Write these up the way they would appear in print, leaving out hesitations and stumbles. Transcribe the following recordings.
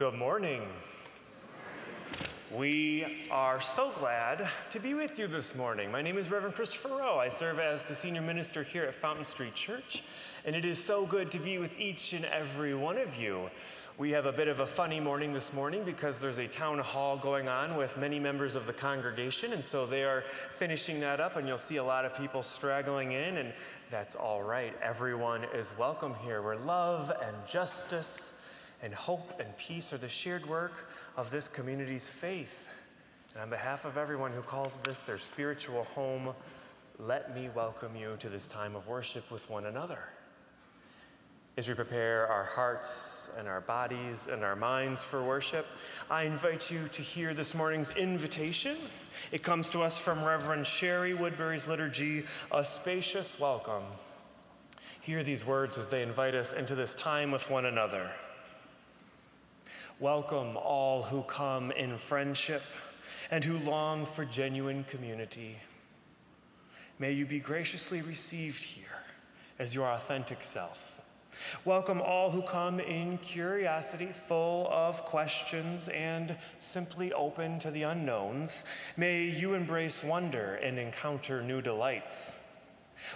Good morning. We are so glad to be with you this morning. My name is Reverend Christopher Rowe. I serve as the senior minister here at Fountain Street Church, and it is so good to be with each and every one of you. We have a bit of a funny morning this morning because there's a town hall going on with many members of the congregation, and so they are finishing that up, and you'll see a lot of people straggling in, and that's all right. Everyone is welcome here, where love and justice and hope and peace are the shared work of this community's faith. And on behalf of everyone who calls this their spiritual home, let me welcome you to this time of worship with one another. As we prepare our hearts and our bodies and our minds for worship, I invite you to hear this morning's invitation. It comes to us from Reverend Shari, Woodbury's liturgy, a spacious welcome. Hear these words as they invite us into this time with one another. Welcome all who come in friendship and who long for genuine community. May you be graciously received here as your authentic self. Welcome all who come in curiosity, full of questions and simply open to the unknowns. May you embrace wonder and encounter new delights.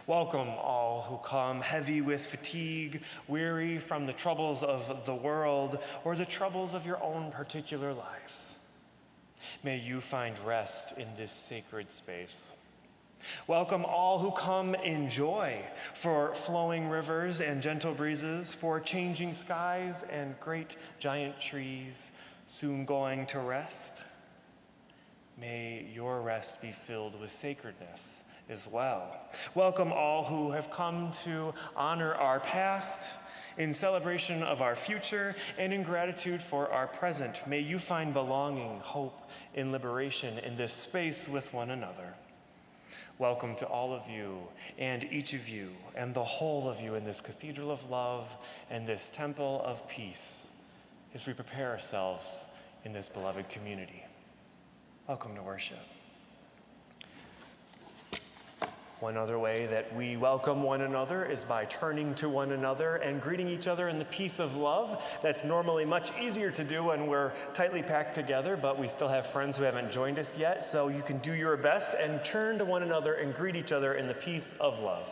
Welcome all who come heavy with fatigue, weary from the troubles of the world or the troubles of your own particular lives. May you find rest in this sacred space. Welcome all who come in joy for flowing rivers and gentle breezes, for changing skies and great giant trees soon going to rest. May your rest be filled with sacredness as well. Welcome all who have come to honor our past in celebration of our future and in gratitude for our present. May you find belonging, hope, and liberation in this space with one another. Welcome to all of you and each of you and the whole of you in this cathedral of love and this temple of peace as we prepare ourselves in this beloved community. Welcome to worship. One other way that we welcome one another is by turning to one another and greeting each other in the peace of love. That's normally much easier to do when we're tightly packed together, but we still have friends who haven't joined us yet, so you can do your best and turn to one another and greet each other in the peace of love.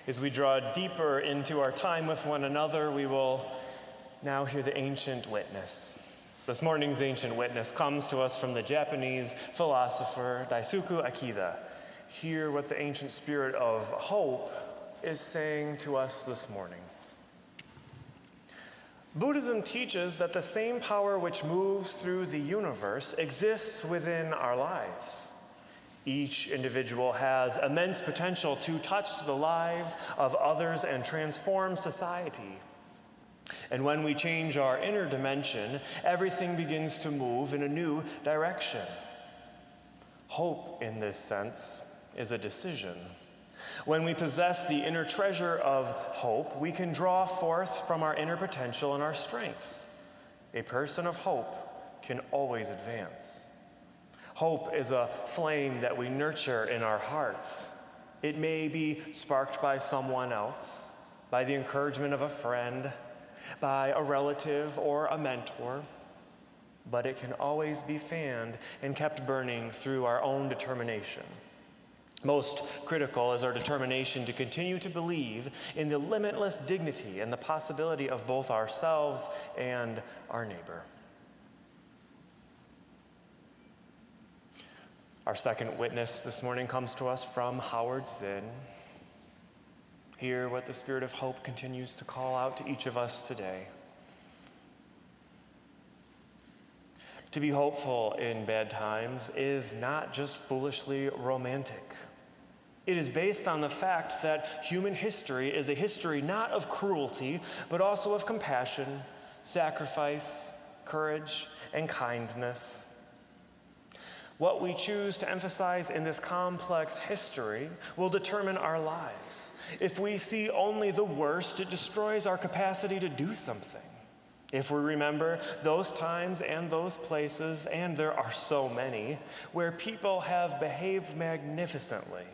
As we draw deeper into our time with one another, we will now hear the ancient witness. This morning's ancient witness comes to us from the Japanese philosopher Daisaku Akida. Hear what the ancient spirit of hope is saying to us this morning. Buddhism teaches that the same power which moves through the universe exists within our lives. Each individual has immense potential to touch the lives of others and transform society. And when we change our inner dimension, everything begins to move in a new direction. Hope, in this sense, is a decision. When we possess the inner treasure of hope, we can draw forth from our inner potential and our strengths. A person of hope can always advance. Hope is a flame that we nurture in our hearts. It may be sparked by someone else, by the encouragement of a friend, by a relative or a mentor, but it can always be fanned and kept burning through our own determination. Most critical is our determination to continue to believe in the limitless dignity and the possibility of both ourselves and our neighbor. Our second witness this morning comes to us from Zinn. Hear what the Spirit of hope continues to call out to each of us today. To be hopeful in bad times is not just foolishly romantic. It is based on the fact that human history is a history not of cruelty, but also of compassion, sacrifice, courage, and kindness. What we choose to emphasize in this complex history will determine our lives. If we see only the worst, it destroys our capacity to do something. If we remember those times and those places, and there are so many, where people have behaved magnificently,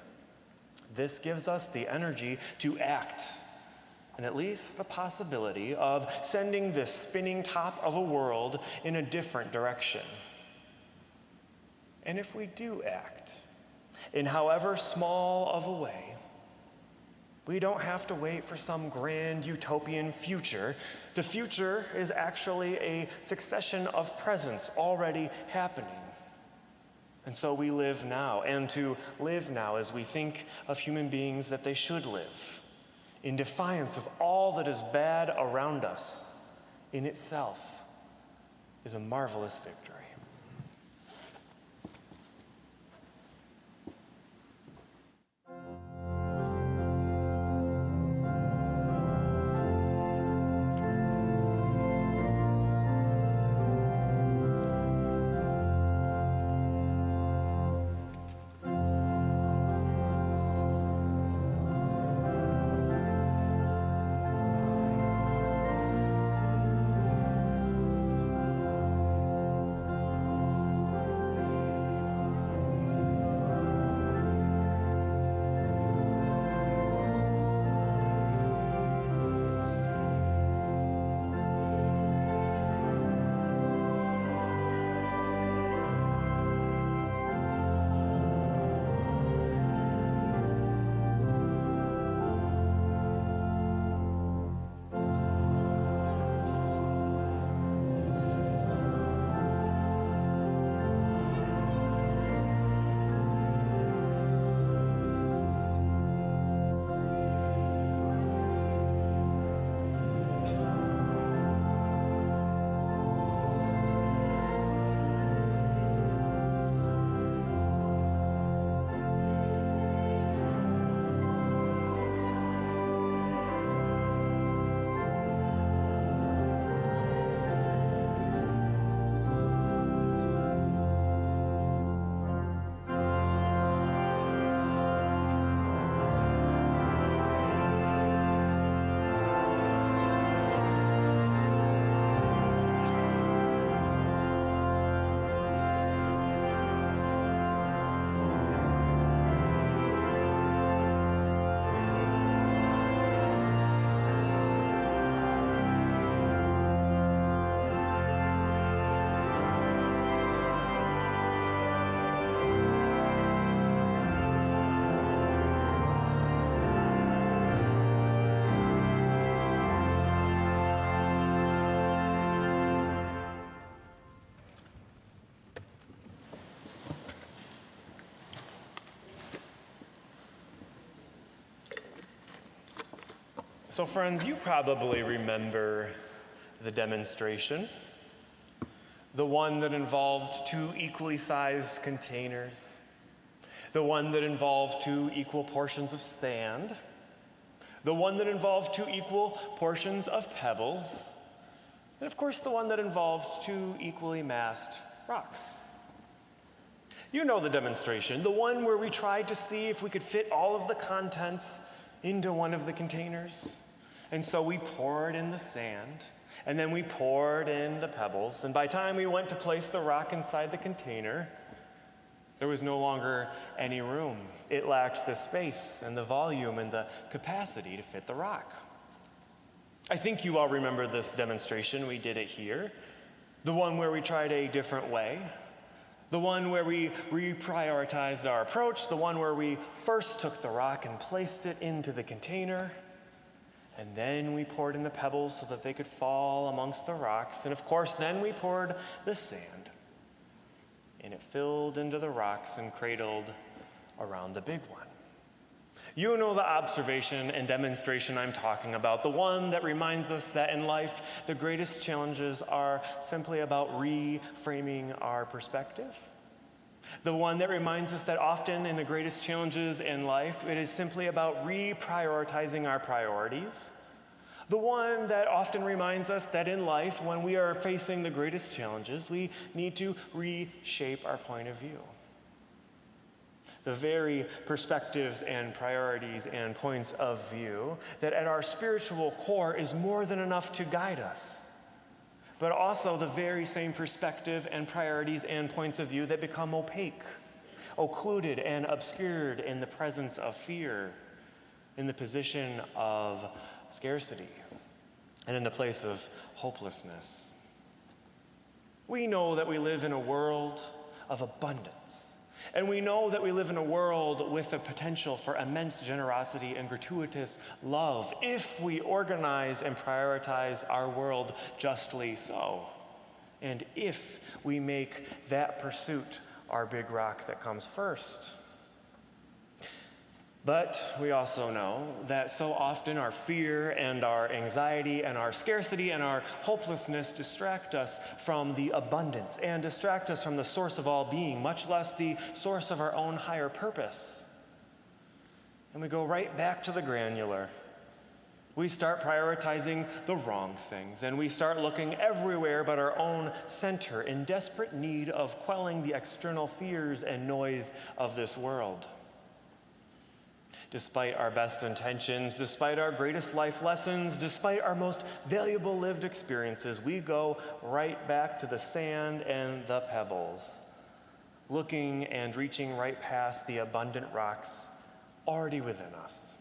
this gives us the energy to act, and at least the possibility of sending this spinning top of a world in a different direction. And if we do act, in however small of a way, we don't have to wait for some grand utopian future. The future is actually a succession of presents already happening. And so we live now, and to live now as we think of human beings that they should live, in defiance of all that is bad around us, in itself is a marvelous victory. So friends, you probably remember the demonstration, the one that involved two equally sized containers, the one that involved two equal portions of sand, the one that involved two equal portions of pebbles, and of course the one that involved two equally massed rocks. You know the demonstration, the one where we tried to see if we could fit all of the contents into one of the containers. And so we poured in the sand, and then we poured in the pebbles, and by the time we went to place the rock inside the container, there was no longer any room. It lacked the space and the volume and the capacity to fit the rock. I think you all remember this demonstration. We did it here. The one where we tried a different way. The one where we reprioritized our approach. The one where we first took the rock and placed it into the container. And then we poured in the pebbles so that they could fall amongst the rocks. And of course, then we poured the sand. And it filled into the rocks and cradled around the big one. You know the observation and demonstration I'm talking about, the one that reminds us that in life, the greatest challenges are simply about reframing our perspective. The one that reminds us that often in the greatest challenges in life, it is simply about reprioritizing our priorities. The one that often reminds us that in life, when we are facing the greatest challenges, we need to reshape our point of view. The very perspectives and priorities and points of view that at our spiritual core is more than enough to guide us, but also the very same perspective and priorities and points of view that become opaque, occluded, and obscured in the presence of fear, in the position of scarcity, and in the place of hopelessness. We know that we live in a world of abundance. And we know that we live in a world with the potential for immense generosity and gratuitous love if we organize and prioritize our world justly so. And if we make that pursuit our big rock that comes first. But we also know that so often our fear and our anxiety and our scarcity and our hopelessness distract us from the abundance and distract us from the source of all being, much less the source of our own higher purpose. And we go right back to the granular. We start prioritizing the wrong things, and we start looking everywhere but our own center in desperate need of quelling the external fears and noise of this world. Despite our best intentions, despite our greatest life lessons, despite our most valuable lived experiences, we go right back to the sand and the pebbles, looking and reaching right past the abundant rocks already within us.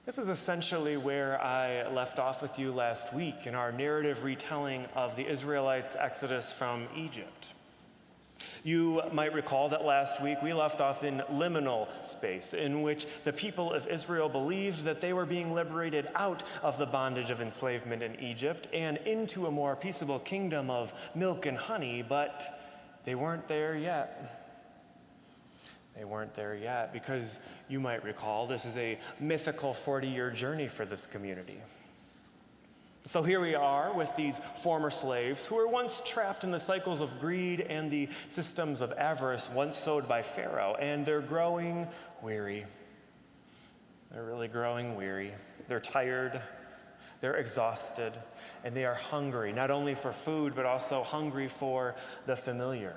This is essentially where I left off with you last week in our narrative retelling of the Israelites' exodus from Egypt. You might recall that last week we left off in liminal space, in which the people of Israel believed that they were being liberated out of the bondage of enslavement in Egypt and into a more peaceable kingdom of milk and honey, but they weren't there yet. They weren't there yet because, you might recall, this is a mythical 40-year journey for this community. So here we are with these former slaves who were once trapped in the cycles of greed and the systems of avarice once sowed by Pharaoh, and they're growing weary. They're really growing weary. They're tired, they're exhausted, and they are hungry, not only for food, but also hungry for the familiar.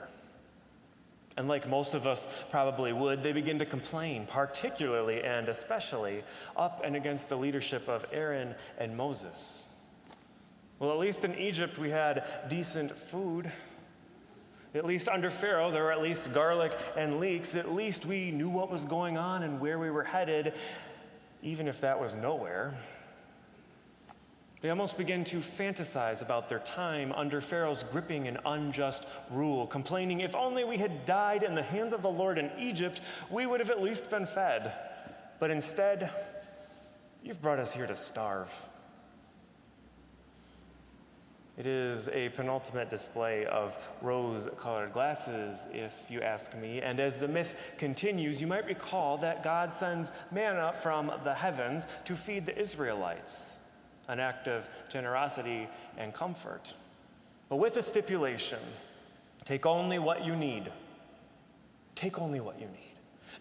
And like most of us probably would, they begin to complain, particularly and especially up and against the leadership of Aaron and Moses. Well, at least in Egypt, we had decent food. At least under Pharaoh, there were at least garlic and leeks. At least we knew what was going on and where we were headed, even if that was nowhere. They almost begin to fantasize about their time under Pharaoh's gripping and unjust rule, complaining, if only we had died in the hands of the Lord in Egypt, we would have at least been fed. But instead, you've brought us here to starve. It is a penultimate display of rose-colored glasses, if you ask me. And as the myth continues, you might recall that God sends manna from the heavens to feed the Israelites, an act of generosity and comfort. But with a stipulation, take only what you need. Take only what you need.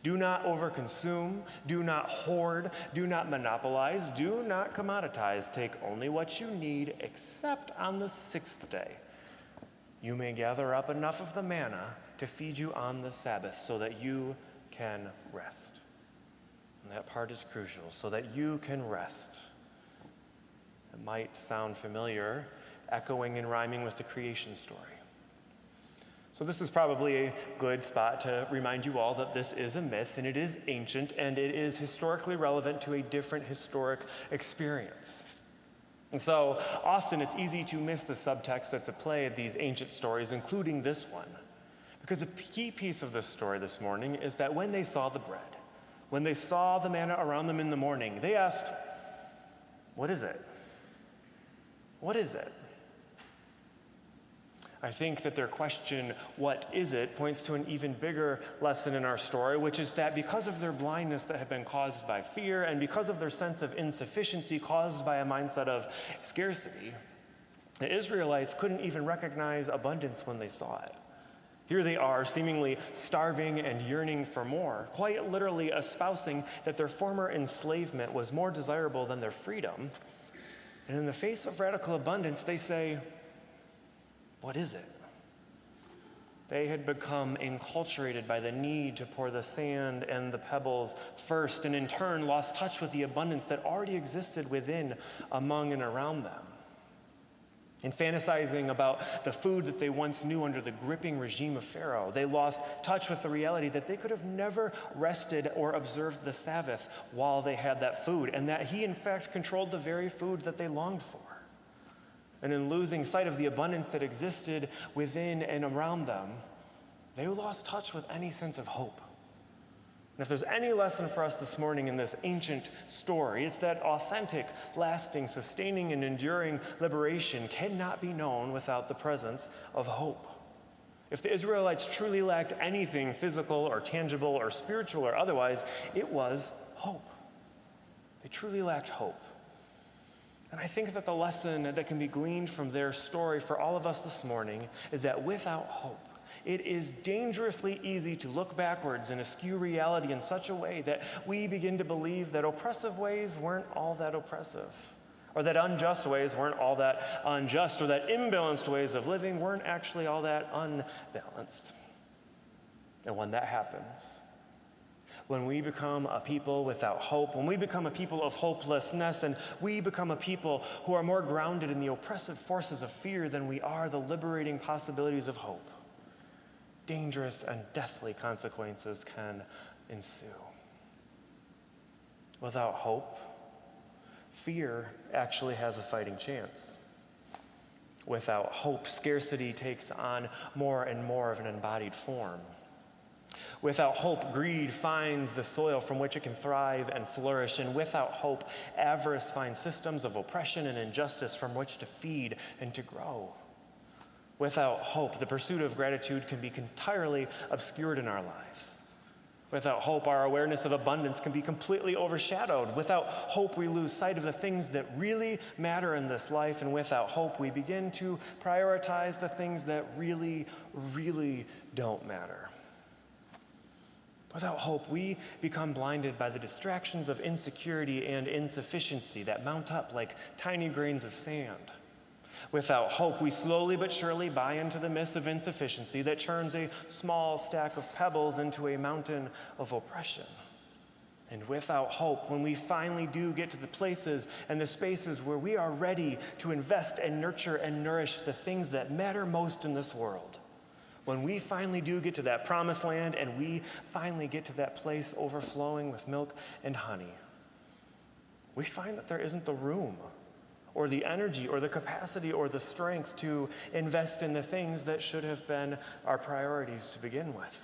Do not overconsume, do not hoard, do not monopolize, do not commoditize. Take only what you need, except on the sixth day. You may gather up enough of the manna to feed you on the Sabbath so that you can rest. And that part is crucial, so that you can rest. It might sound familiar, echoing and rhyming with the creation story. So this is probably a good spot to remind you all that this is a myth, and it is ancient, and it is historically relevant to a different historic experience. And so often it's easy to miss the subtext that's at play of these ancient stories, including this one. Because a key piece of this story this morning is that when they saw the bread, when they saw the manna around them in the morning, they asked, "What is it? What is it?" I think that their question, "What is it?" points to an even bigger lesson in our story, which is that because of their blindness that had been caused by fear, and because of their sense of insufficiency caused by a mindset of scarcity, the Israelites couldn't even recognize abundance when they saw it. Here they are, seemingly starving and yearning for more, quite literally espousing that their former enslavement was more desirable than their freedom. And in the face of radical abundance, they say, "What is it?" They had become enculturated by the need to pour the sand and the pebbles first, and in turn lost touch with the abundance that already existed within, among, and around them. In fantasizing about the food that they once knew under the gripping regime of Pharaoh, they lost touch with the reality that they could have never rested or observed the Sabbath while they had that food, and that he, in fact, controlled the very food that they longed for. And in losing sight of the abundance that existed within and around them, they lost touch with any sense of hope. And if there's any lesson for us this morning in this ancient story, it's that authentic, lasting, sustaining, and enduring liberation cannot be known without the presence of hope. If the Israelites truly lacked anything physical or tangible or spiritual or otherwise, it was hope. They truly lacked hope. And I think that the lesson that can be gleaned from their story for all of us this morning is that without hope, it is dangerously easy to look backwards and eschew reality in such a way that we begin to believe that oppressive ways weren't all that oppressive, or that unjust ways weren't all that unjust, or that imbalanced ways of living weren't actually all that unbalanced. And when that happens, when we become a people without hope, when we become a people of hopelessness, and we become a people who are more grounded in the oppressive forces of fear than we are the liberating possibilities of hope, dangerous and deathly consequences can ensue. Without hope, fear actually has a fighting chance. Without hope, scarcity takes on more and more of an embodied form. Without hope, greed finds the soil from which it can thrive and flourish. And without hope, avarice finds systems of oppression and injustice from which to feed and to grow. Without hope, the pursuit of gratitude can be entirely obscured in our lives. Without hope, our awareness of abundance can be completely overshadowed. Without hope, we lose sight of the things that really matter in this life. And without hope, we begin to prioritize the things that really, really don't matter. Without hope, we become blinded by the distractions of insecurity and insufficiency that mount up like tiny grains of sand. Without hope, we slowly but surely buy into the myth of insufficiency that turns a small stack of pebbles into a mountain of oppression. And without hope, when we finally do get to the places and the spaces where we are ready to invest and nurture and nourish the things that matter most in this world, when we finally do get to that promised land and we finally get to that place overflowing with milk and honey, we find that there isn't the room or the energy or the capacity or the strength to invest in the things that should have been our priorities to begin with.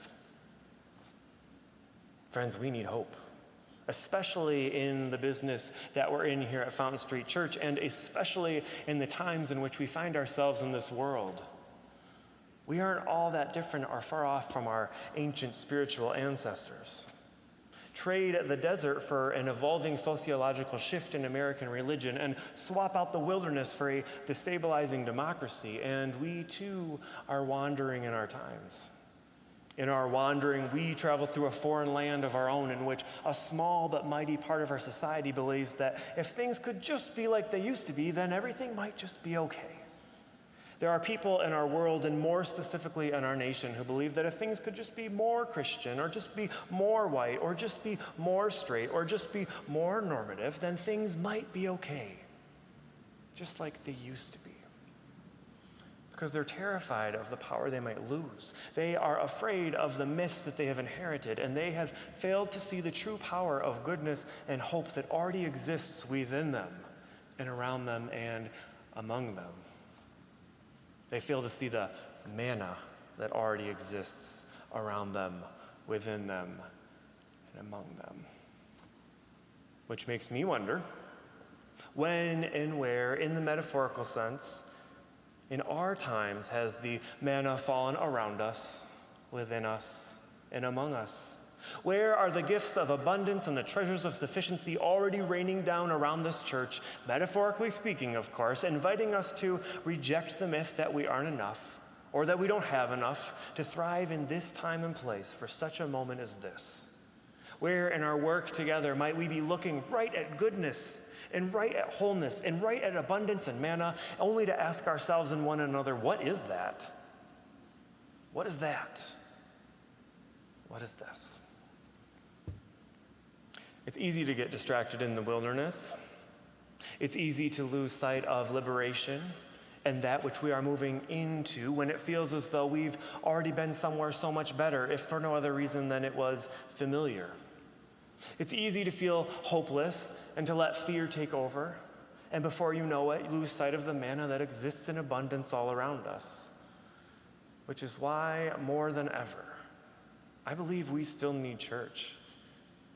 Friends, we need hope. especially in the business that we're in here at Fountain Street Church, and especially in the times in which we find ourselves in this world. We aren't all that different or far off from our ancient spiritual ancestors. Trade the desert for an evolving sociological shift in American religion, and swap out the wilderness for a destabilizing democracy, and we too are wandering in our times. In our wandering, we travel through a foreign land of our own in which a small but mighty part of our society believes that if things could just be like they used to be, then everything might just be okay. There are people in our world, and more specifically in our nation, who believe that if things could just be more Christian, or just be more white, or just be more straight, or just be more normative, then things might be okay, just like they used to be. Because they're terrified of the power they might lose. They are afraid of the myths that they have inherited, and they have failed to see the true power of goodness and hope that already exists within them, and around them, and among them. They fail to see the manna that already exists around them, within them, and among them. Which makes me wonder, when and where, in the metaphorical sense, in our times has the manna fallen around us, within us, and among us? Where are the gifts of abundance and the treasures of sufficiency already raining down around this church, metaphorically speaking, of course, inviting us to reject the myth that we aren't enough, or that we don't have enough to thrive in this time and place for such a moment as this? Where in our work together might we be looking right at goodness, and right at wholeness, and right at abundance and manna, only to ask ourselves and one another, what is that? What is that? What is this? It's easy to get distracted in the wilderness. It's easy to lose sight of liberation and that which we are moving into when it feels as though we've already been somewhere so much better, if for no other reason than it was familiar. It's easy to feel hopeless and to let fear take over, and before you know it, you lose sight of the manna that exists in abundance all around us. Which is why, more than ever, I believe we still need church.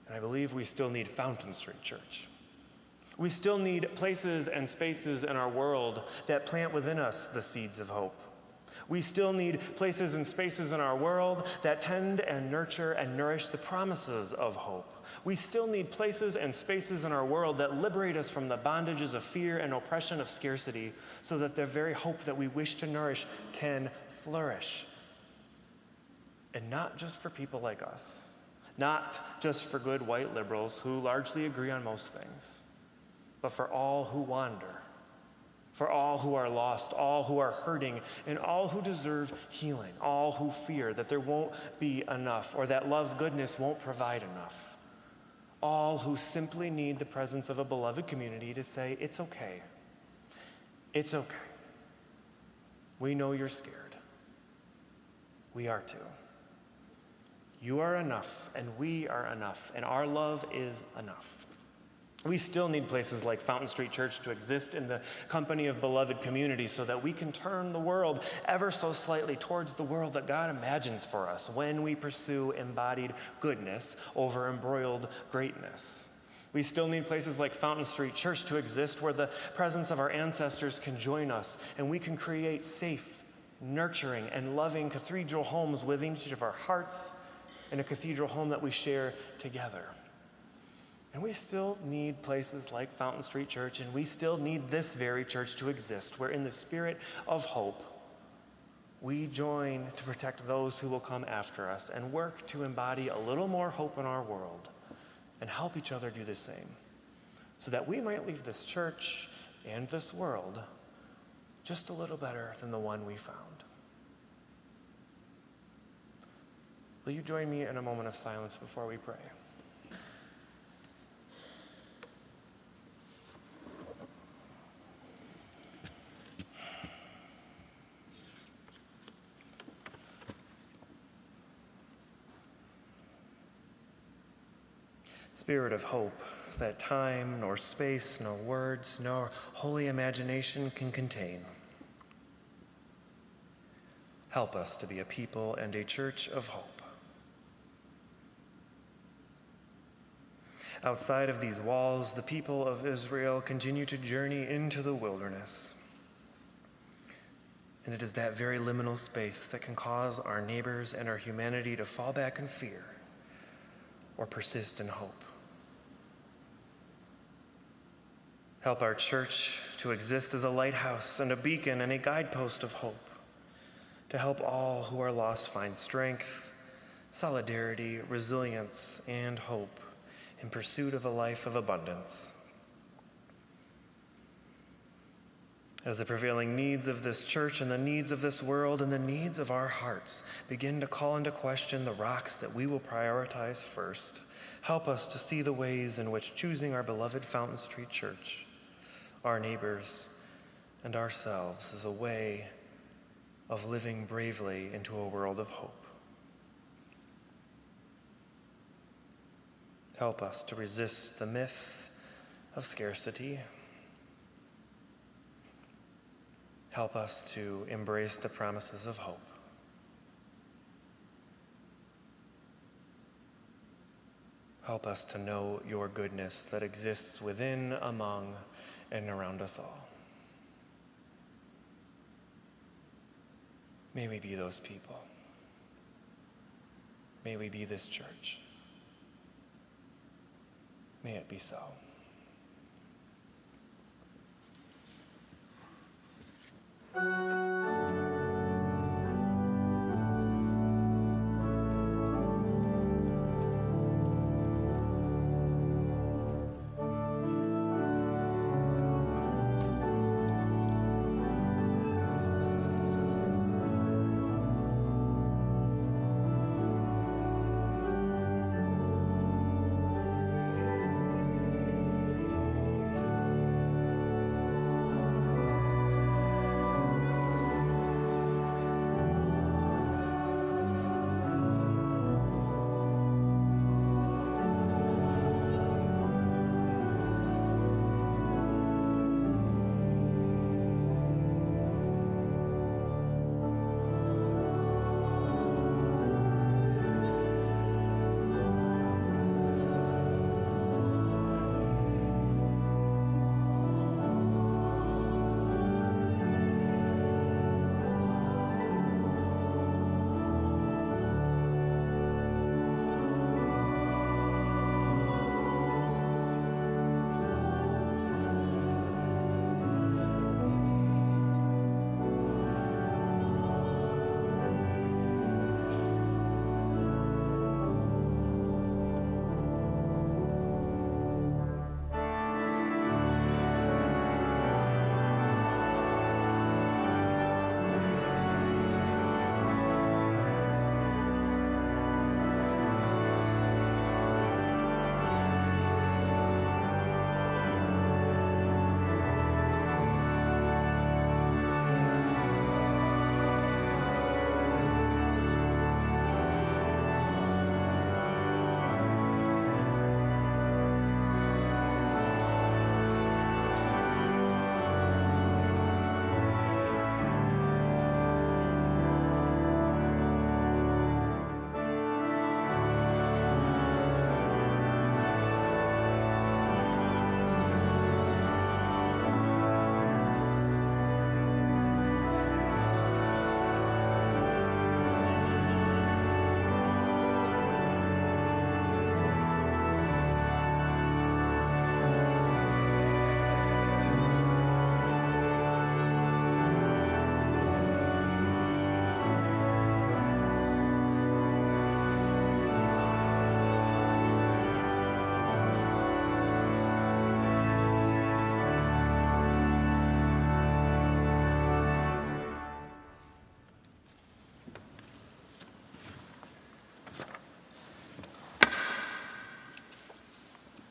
And I believe we still need Fountain Street Church. We still need places and spaces in our world that plant within us the seeds of hope. We still need places and spaces in our world that tend and nurture and nourish the promises of hope. We still need places and spaces in our world that liberate us from the bondages of fear and oppression of scarcity, so that the very hope that we wish to nourish can flourish. And not just for people like us. Not just for good white liberals who largely agree on most things, but for all who wander, for all who are lost, all who are hurting, and all who deserve healing, all who fear that there won't be enough, or that love's goodness won't provide enough, all who simply need the presence of a beloved community to say, it's okay. It's okay. We know you're scared. We are too. You are enough, and we are enough, and our love is enough. We still need places like Fountain Street Church to exist in the company of beloved communities, so that we can turn the world ever so slightly towards the world that God imagines for us when we pursue embodied goodness over embroiled greatness. We still need places like Fountain Street Church to exist where the presence of our ancestors can join us, and we can create safe, nurturing, and loving cathedral homes within each of our hearts, in a cathedral home that we share together. And we still need places like Fountain Street Church, and we still need this very church to exist, where in the spirit of hope, we join to protect those who will come after us and work to embody a little more hope in our world and help each other do the same, so that we might leave this church and this world just a little better than the one we found. Will you join me in a moment of silence before we pray? Spirit of hope, that time, nor space, nor words, nor holy imagination can contain, help us to be a people and a church of hope. Outside of these walls, the people of Israel continue to journey into the wilderness. And it is that very liminal space that can cause our neighbors and our humanity to fall back in fear or persist in hope. Help our church to exist as a lighthouse and a beacon and a guidepost of hope, to help all who are lost find strength, solidarity, resilience, and hope in pursuit of a life of abundance. As the prevailing needs of this church and the needs of this world and the needs of our hearts begin to call into question the rocks that we will prioritize first, help us to see the ways in which choosing our beloved Fountain Street Church, our neighbors, and ourselves is a way of living bravely into a world of hope. Help us to resist the myth of scarcity. Help us to embrace the promises of hope. Help us to know your goodness that exists within, among, and around us all. May we be those people. May we be this church. May it be so.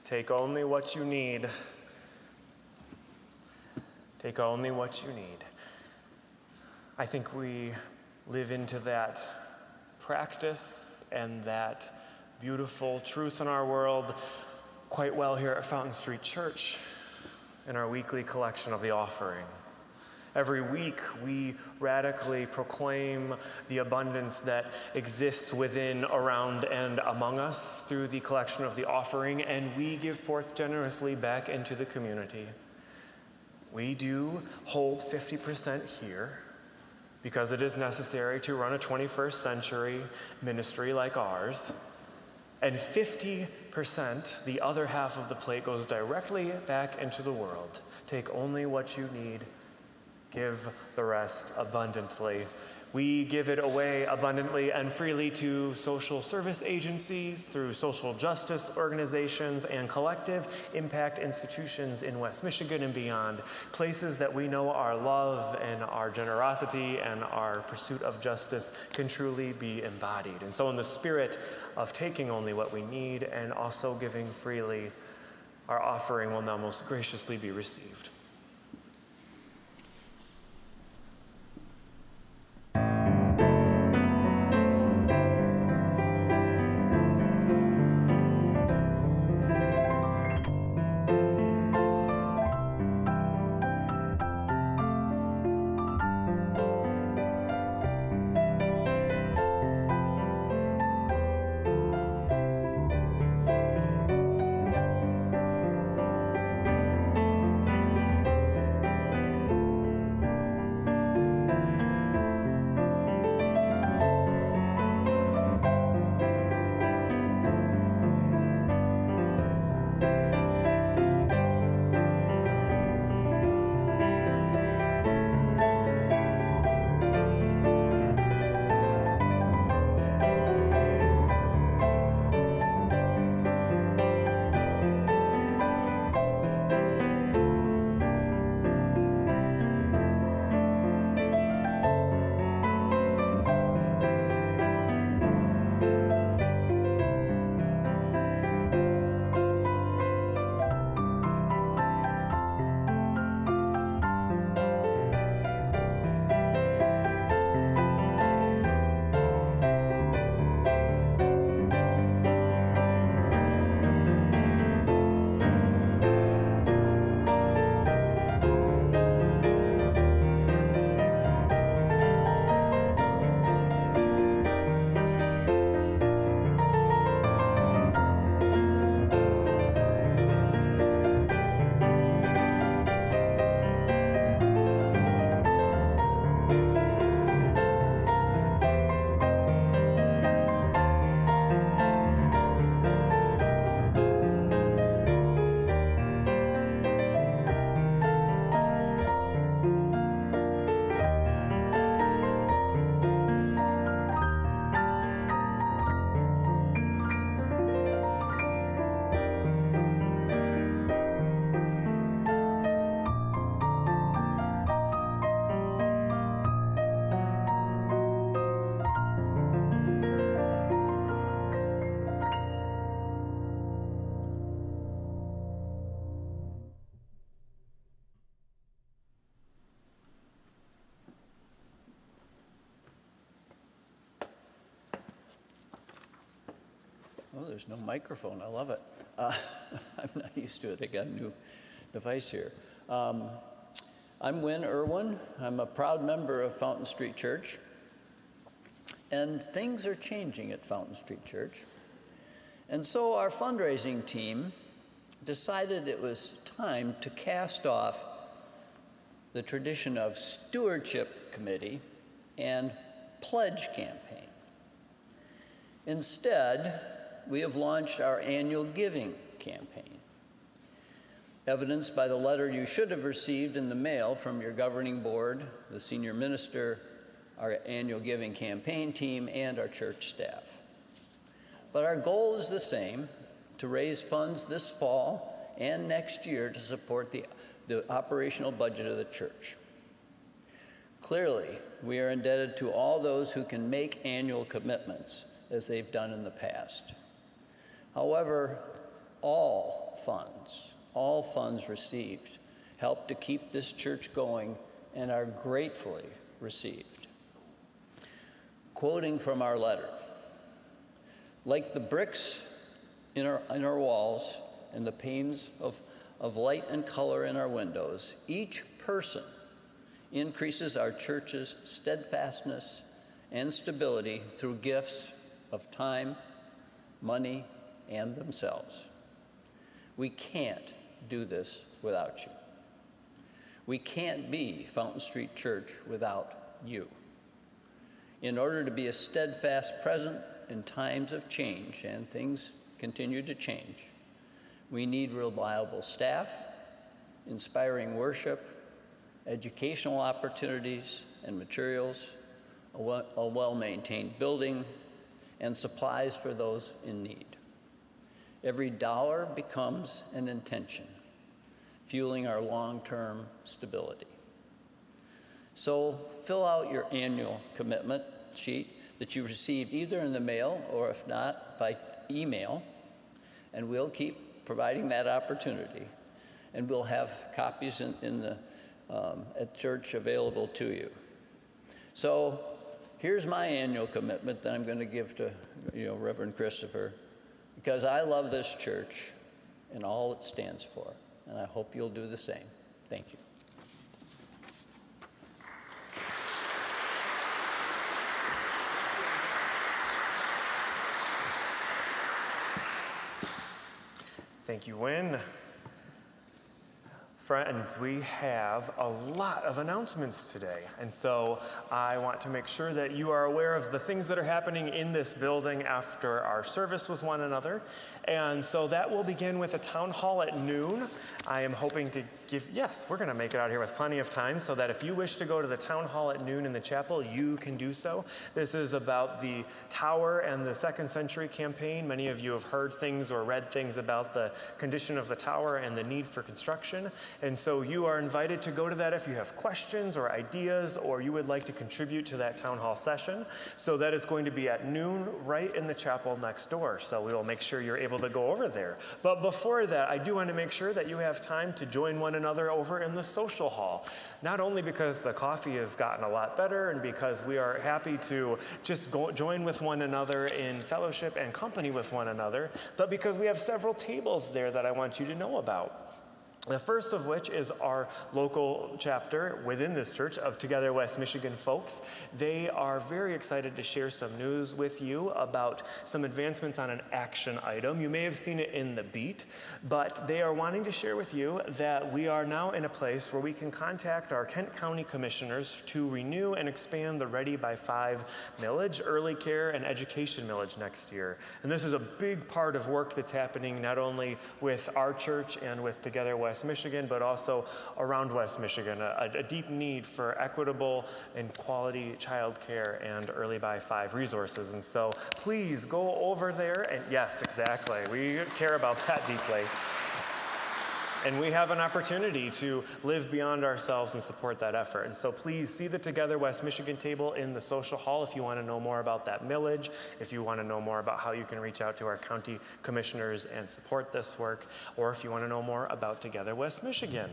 Take only what you need. Take only what you need. I think we live into that practice and that beautiful truth in our world quite well here at Fountain Street Church in our weekly collection of the offering. Every week, we radically proclaim the abundance that exists within, around, and among us through the collection of the offering, and we give forth generously back into the community. We do hold 50% here because it is necessary to run a 21st century ministry like ours. And 50%, the other half of the plate, goes directly back into the world. Take only what you need. Give the rest abundantly. We give it away abundantly and freely to social service agencies, through social justice organizations, and collective impact institutions in West Michigan and beyond, places that we know our love and our generosity and our pursuit of justice can truly be embodied. And so in the spirit of taking only what we need and also giving freely, our offering will now most graciously be received. Oh, there's no microphone. I love it. I'm not used to it. They got a new device here. I'm Irwin. I'm a proud member of Fountain Street Church. And things are changing at Fountain Street Church. And so our fundraising team decided it was time to cast off the tradition of stewardship committee and pledge campaign. Instead, we have launched our annual giving campaign, evidenced by the letter you should have received in the mail from your governing board, the senior minister, our annual giving campaign team, and our church staff. But our goal is the same, to raise funds this fall and next year to support the operational budget of the church. Clearly, we are indebted to all those who can make annual commitments, as they've done in the past. However, all funds received help to keep this church going and are gratefully received. Quoting from our letter, like the bricks in our walls and the panes of light and color in our windows, each person increases our church's steadfastness and stability through gifts of time, money, and themselves. We can't do this without you. We can't be Fountain Street Church without you. In order to be a steadfast present in times of change, and things continue to change, we need reliable staff, inspiring worship, educational opportunities and materials, a well-maintained building, and supplies for those in need. Every dollar becomes an intention, fueling our long-term stability. So fill out your annual commitment sheet that you received either in the mail or, if not, by email, and we'll keep providing that opportunity. And we'll have copies at church available to you. So here's my annual commitment that I'm going to give to Reverend Christopher, because I love this church and all it stands for, and I hope you'll do the same. Thank you. Thank you, Wynn. Friends, we have a lot of announcements today, and so I want to make sure that you are aware of the things that are happening in this building after our service with one another. And so that will begin with a town hall at noon. I am hoping to we're going to make it out here with plenty of time so that if you wish to go to the town hall at noon in the chapel, you can do so. This is about the tower and the 2nd century campaign. Many of you have heard things or read things about the condition of the tower and the need for construction. And so you are invited to go to that if you have questions or ideas or you would like to contribute to that town hall session. So that is going to be at noon right in the chapel next door. So we will make sure you're able to go over there. But before that, I do want to make sure that you have time to join one another over in the social hall. Not only because the coffee has gotten a lot better and because we are happy to just join with one another in fellowship and company with one another, but because we have several tables there that I want you to know about. The first of which is our local chapter within this church of Together West Michigan folks. They are very excited to share some news with you about some advancements on an action item. You may have seen it in the beat, but they are wanting to share with you that we are now in a place where we can contact our Kent County commissioners to renew and expand the Ready by 5 millage, early care, and education millage next year. And this is a big part of work that's happening not only with our church and with Together West Michigan, but also around West Michigan, a deep need for equitable and quality child care and early by 5 resources. And so please go over there and yes, exactly. We care about that deeply. And we have an opportunity to live beyond ourselves and support that effort. And so please see the Together West Michigan table in the social hall if you want to know more about that millage, if you want to know more about how you can reach out to our county commissioners and support this work, or if you want to know more about Together West Michigan.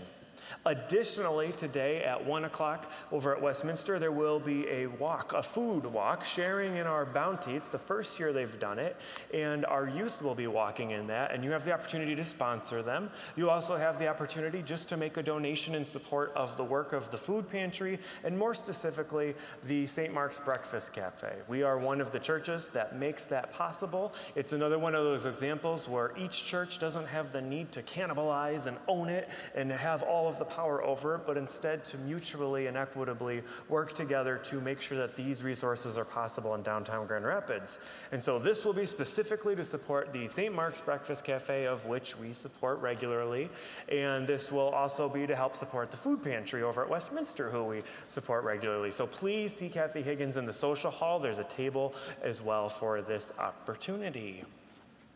Additionally, today at 1 o'clock over at Westminster, there will be a walk, a food walk, sharing in our bounty. It's the first year they've done it, and our youth will be walking in that, and you have the opportunity to sponsor them. You also have the opportunity just to make a donation in support of the work of the food pantry, and more specifically, the St. Mark's Breakfast Cafe. We are one of the churches that makes that possible. It's another one of those examples where each church doesn't have the need to cannibalize and own it and have all of the power over it, but instead to mutually and equitably work together to make sure that these resources are possible in downtown Grand Rapids. And so this will be specifically to support the St. Mark's Breakfast Cafe, of which we support regularly, and this will also be to help support the food pantry over at Westminster, who we support regularly. So please see Kathy Higgins in the social hall. There's a table as well for this opportunity.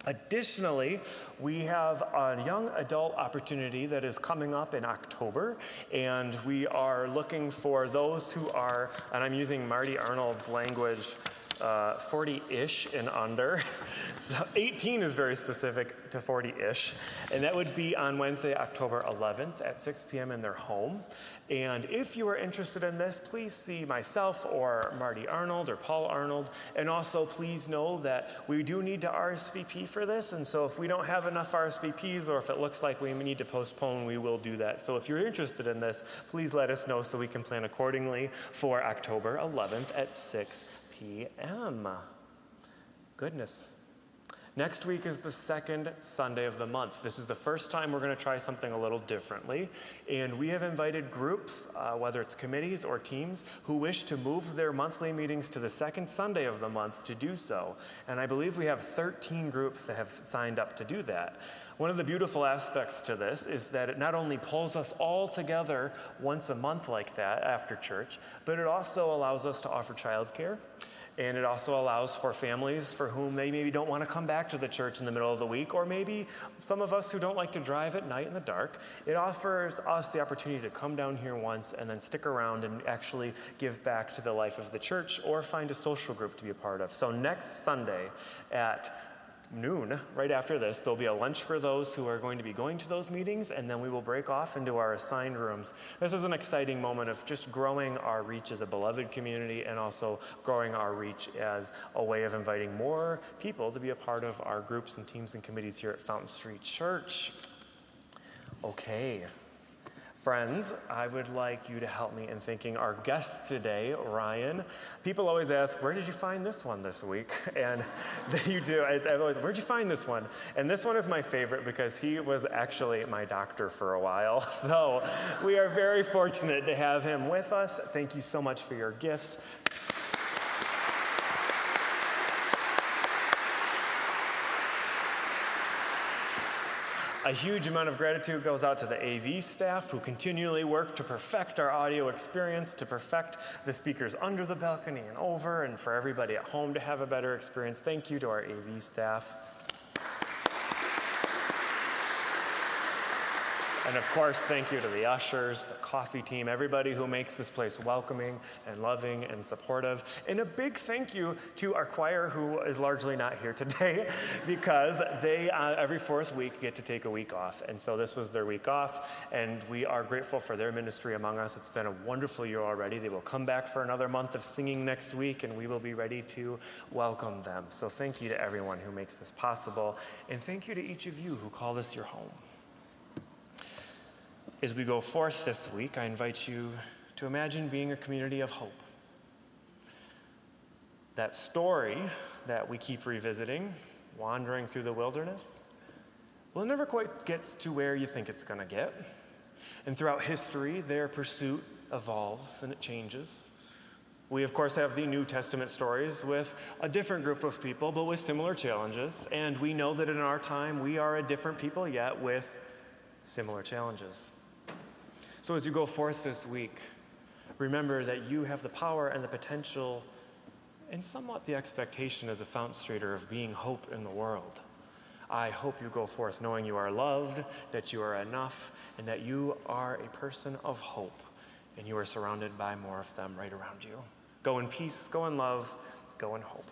Additionally, we have a young adult opportunity that is coming up in October, and we are looking for those who are, and I'm using Marty Arnold's language 40-ish and under. So 18 is very specific to 40-ish. And that would be on Wednesday, October 11th at 6 p.m. in their home. And if you are interested in this, please see myself or Marty Arnold or Paul Arnold. And also please know that we do need to RSVP for this. And so if we don't have enough RSVPs or if it looks like we need to postpone, we will do that. So if you're interested in this, please let us know so we can plan accordingly for October 11th at 6 p.m. Goodness. Next week is the second Sunday of the month. This is the first time we're going to try something a little differently. And we have invited groups, whether it's committees or teams, who wish to move their monthly meetings to the second Sunday of the month to do so. And I believe we have 13 groups that have signed up to do that. One of the beautiful aspects to this is that it not only pulls us all together once a month like that after church, but it also allows us to offer childcare. And it also allows for families for whom they maybe don't want to come back to the church in the middle of the week, or maybe some of us who don't like to drive at night in the dark. It offers us the opportunity to come down here once and then stick around and actually give back to the life of the church or find a social group to be a part of. So next Sunday at noon, right after this, there'll be a lunch for those who are going to be going to those meetings, and then we will break off into our assigned rooms. This is an exciting moment of just growing our reach as a beloved community and also growing our reach as a way of inviting more people to be a part of our groups and teams and committees here at Fountain Street Church. Okay. Friends, I would like you to help me in thanking our guest today, Ryan. People always ask, where did you find this one this week? And you do. I always, where'd you find this one? And this one is my favorite because he was actually my doctor for a while. So we are very fortunate to have him with us. Thank you so much for your gifts. A huge amount of gratitude goes out to the AV staff who continually work to perfect our audio experience, to perfect the speakers under the balcony and over, and for everybody at home to have a better experience. Thank you to our AV staff. And of course, thank you to the ushers, the coffee team, everybody who makes this place welcoming and loving and supportive. And a big thank you to our choir, who is largely not here today, because they, every fourth week, get to take a week off. And so this was their week off, and we are grateful for their ministry among us. It's been a wonderful year already. They will come back for another month of singing next week, and we will be ready to welcome them. So thank you to everyone who makes this possible, and thank you to each of you who call this your home. As we go forth this week, I invite you to imagine being a community of hope. That story that we keep revisiting, wandering through the wilderness, well, it never quite gets to where you think it's going to get. And throughout history, their pursuit evolves and it changes. We, of course, have the New Testament stories with a different group of people, but with similar challenges. And we know that in our time, we are a different people, yet with similar challenges. So as you go forth this week, remember that you have the power and the potential and somewhat the expectation as a Fountain Streeter of being hope in the world. I hope you go forth knowing you are loved, that you are enough, and that you are a person of hope, and you are surrounded by more of them right around you. Go in peace, go in love, go in hope.